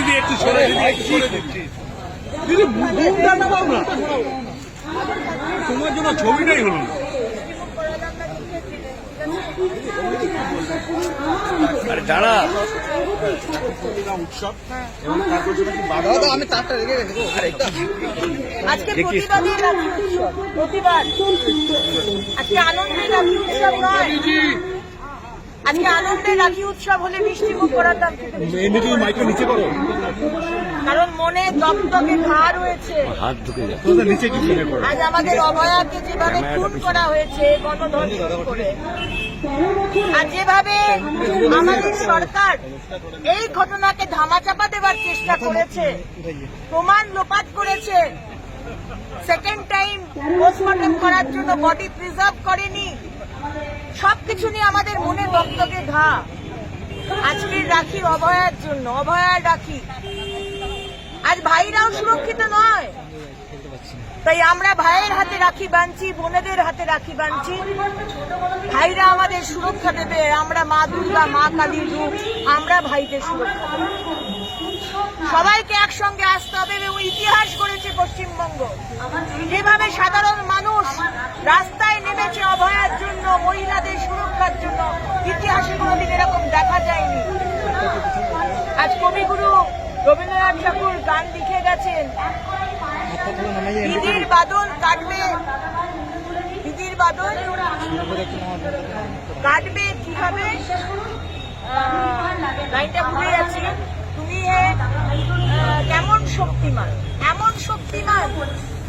দিদি একটু সরে দিদি মুখটা নামাও না, তোমার জন্য ছবিটাই হলো না। আরে দাঁড়া, উৎসব আমি তারটা রেখে দেবো। আজকে প্রতিবাদী রাখি উৎসব, প্রতিবাদ। আজকে আনন্দের রাখি উৎসব নয়, আজকে আনন্দের রাখি উৎসব হলে মিষ্টি মুখ করার দাম খেতে মাইকটা নিচে করো, কারণ মনে দপদপে ঘা রয়েছে। হাত ঢুকে যায় নিচে, কি মনে করো? আজ আমাদের অভয়াকে যেভাবে খুন করা হয়েছে গণধর্ষণ করে, আর যেভাবে আমাদের সরকার এই ঘটনাকে ধামাচাপা দেওয়ার চেষ্টা করেছে, প্রমাণ লোপাট করেছে, সেকেন্ড টাইম পোস্টমর্টম করার জন্য বডি প্রিজার্ভ করেনি, সবকিছু নিয়ে আমাদের মনে দপদপে ঘা। আজকের রাখি অভয়ার জন্য, অভয়ার রাখি। আজ ভাইরাও সুরক্ষিত নয়, তাই আমরা ভাইয়ের হাতে রাখি বাঁধছি, বোনেদের হাতে রাখি বাঁধছি। ভাইরা আমাদের সুরক্ষা দেবে, আমরা মা দুর্গা, মা কালীর রূপ, আমরা ভাইদের সুরক্ষা দেব। সবাইকে একসঙ্গে আসতে হবে এবং ইতিহাস করেছে পশ্চিমবঙ্গ, যেভাবে সাধারণ মানুষ রাস্তায় নেমেছে অভয়ার জন্য, মহিলাদের সুরক্ষার জন্য, ইতিহাসে কোনোদিন এরকম দেখা যায়নি। আজ কবিগুরু রবীন্দ্রনাথ ঠাকুর গান লিখে গেছেন, দিদির বাদন কাটবে, দিদির বাদন কাটবে কিভাবে, লাইনটা ভুলে যাচ্ছি। তুমি কেমন শক্তিমান, এমন শক্তিমান,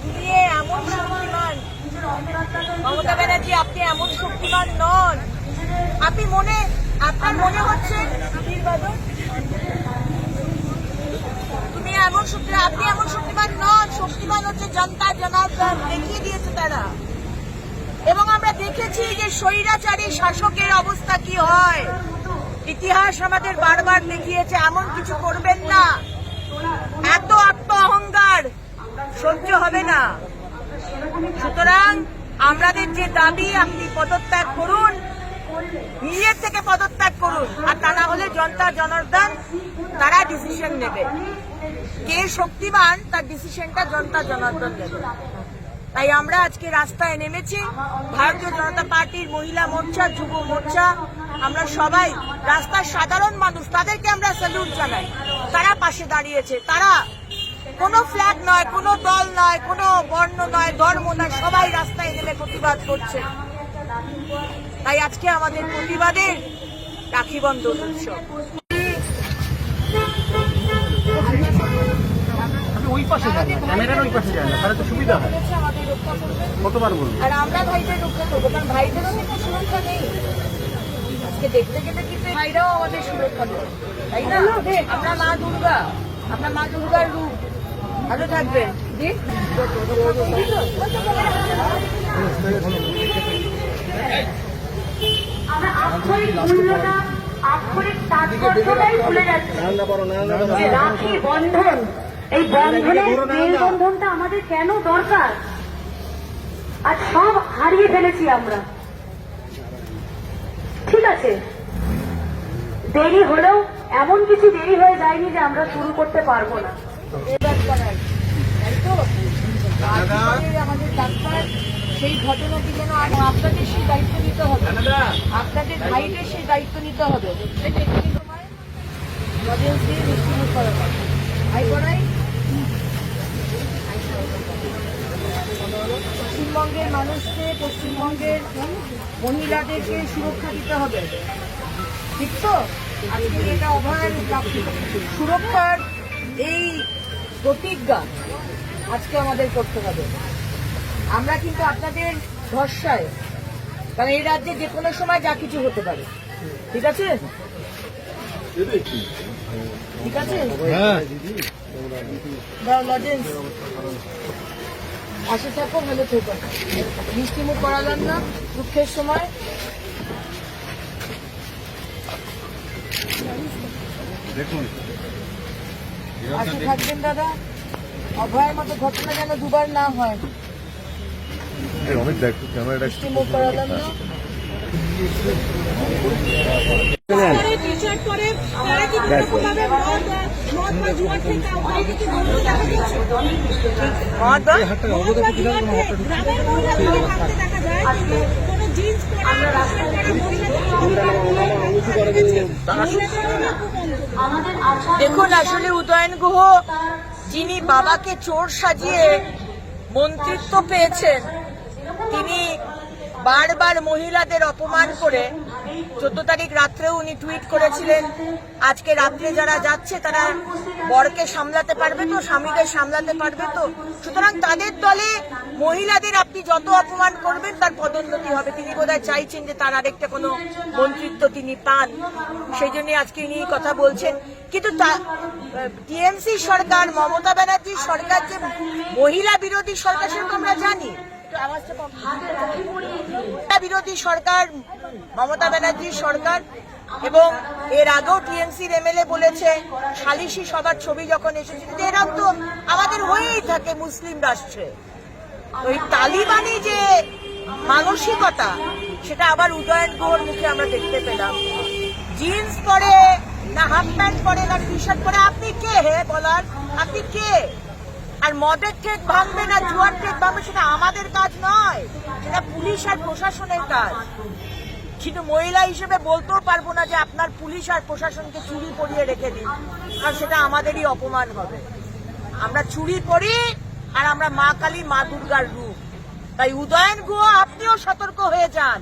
তুমি এমন শক্তিমান। মমতা ব্যানার্জি, আপনি এমন শক্তিমান নন। আপনি আপনার মনে হচ্ছে দিদির বাদন, তুমি এমন শক্তি, আপনি এমন শক্তিমান নন। শক্তিমান হচ্ছে জনতা জনার্দন, দেখিয়ে দিয়েছে তারা। এবং আমরা দেখেছি যে স্বৈরাচারী শাসকের অবস্থা কি হয়। ইতিহাস আমাদের বারবার দেখিয়েছে, এমন কিছু করবেন না। এত আত্ম অহংকার সহ্য হবে না। সুতরাং আমাদের যে দাবি, আপনি পদত্যাগ করুন, নিজের থেকে পদত্যাগ করুন, আর তা না হলে জনতা জনার্দন তারা ডিসিশন নেবে। কে শক্তিমান তার ডিসিশনটা জনতা জনার্দন নেবে। তাই আমরা আজকে রাস্তায় নেমেছি, ভারতীয় জনতা পার্টির মহিলা মোর্চা, যুব মোর্চা, আমরা সবাই রাস্তার সাধারণ মানুষ, তাদেরকে আমরা স্যালুট জানাই। তারা পাশে দাঁড়িয়েছে, তারা কোনো ফ্ল্যাগ নয়, কোনো দল নয়, কোনো বর্ণ নয়, ধর্ম নয়, সবাই রাস্তায় নেমে প্রতিবাদ করছে। তাই আজকে আমাদের প্রতিবাদের রাখি বন্ধন উৎসব। ওই পাশে যান না, ক্যামেরার ওই পাশে যান না, তাহলে তো সুবিধা হয়। কতবার বলবো, আর আমরা ভাইদের রক্ষা করবো, কারণ ভাইদেরও কিন্তু সুরক্ষা নেই। আজকে দেখতে গেলে কিন্তু ভাইরাও আমাদের সুরক্ষা দেবে, তাই না? আমরা মা দুর্গা, আমরা মা দুর্গার রূপ। ভালো থাকবেন। আমরা আক্ষরিক মূল্যটা, আক্ষরিক তাৎপর্যটাই ভুলে যাচ্ছি। রাখি বন্ধন, এই বন্ধনের মেলবন্ধনটা আমাদের কেন দরকার, আর সব হারিয়ে ফেলেছি আমরা। ঠিক আছে, দেরি হলেও এমন কিছু দেরি হয়ে যায়নি যে আমরা শুরু করতে পারবো না। আমাদের ডাক্তার সেই ঘটনাটি যেন আপনাদের সেই দায়িত্ব নিতে হবে, আপনাদের ভাইদের সেই দায়িত্ব নিতে হবে। ভাই করাই পশ্চিমবঙ্গের মানুষকে, পশ্চিমবঙ্গের মহিলাদেরকে সুরক্ষা দিতে হবে, ঠিক তো? আজকে এটা অভয়ার সুরক্ষার এই প্রতিজ্ঞা আজকে আমাদের করতে হবে। আমরা কিন্তু আপনাদের ভরসায়, কারণ এই রাজ্যে যে কোনো সময় যা কিছু হতে পারে। ঠিক আছে, ঠিক আছে। লজেন্স আসে থাকো, ভালো থেকো। মিষ্টি মুখ করালাম না দুঃখের সময়। দেখুন, আসে থাকবেন দাদা, অভয়ের মতো ঘটনা যেন দুবার না হয়। অমিত দেখ, ক্যামেরাটা মিষ্টি মুখ করালাম না। টি-শার্ট পরে তারা কি কোনোভাবে মদ বা জুয়া থেকে কাউকে কি বলতে দেখা গেছে? মদ বা জুয়া থেকে গ্রামের মহিলাদেরকে থাকতে দেখা যায়, কিন্তু কোনো জিন্স পরা দেখুন, আসলে উদয়ন গুহ যিনি বাবাকে চোর সাজিয়ে মন্ত্রিত্ব পেয়েছেন, তিনি বারবার মহিলাদের অপমান করে 14 তারিখ রাত্রেও উনি টুইট করেছিলেন, আজকে রাত্রে যারা যাচ্ছে তারা বরকে সামলাতে পারবে তো, স্বামীকে সামলাতে পারবে তো। সুতরাং তাদের দলে মহিলাদের আপনি যত অপমান করবেন তার পদোন্নতি হবে। তিনি বোধহয় চাইছেন যে তার আরেকটা কোনো মন্ত্রিত্ব তিনি পান, সেই জন্য আজকে ইনি কথা বলছেন। কিন্তু টিএমসি সরকার, মমতা ব্যানার্জির সরকার যে মহিলা বিরোধী সরকার সেটা তো আমরা জানি। বিরোধী সরকার মমতা ব্যানার্জির সরকার, এবং এর আগেও টিএমসির এমএলএ বলেছে সালিশি সভার ছবি যখন এসেছে, এরকম তো আমাদের হয়েই থাকে মুসলিম রাষ্ট্রে। ওই তালিবানি যে মানসিকতা সেটা আবার উদয়ন গুহর মুখে আমরা দেখতে পেলাম। জিন্স পরে না হাফ প্যান্ট পরে না টি শার্ট পরে আপনি কে হে বলার? আপনি কে? আর মদের ঠেক ভাঙবে না জুয়ার ঠেক ভাঙবে সেটা আমাদের কাজ নয়, সেটা পুলিশ আর প্রশাসনের কাজ। কিন্তু মহিলা হিসেবে বলতেও পারবো না যে আপনার পুলিশ আর প্রশাসনকে চুরি পরিয়ে রেখে দিন, কারণ সেটা আমাদেরই অপমান হবে। আমরা চুরি পরি আর আমরা মা কালী, মা দুর্গার রূপ। তাই উদয়ন গুহ আপনিও সতর্ক হয়ে যান।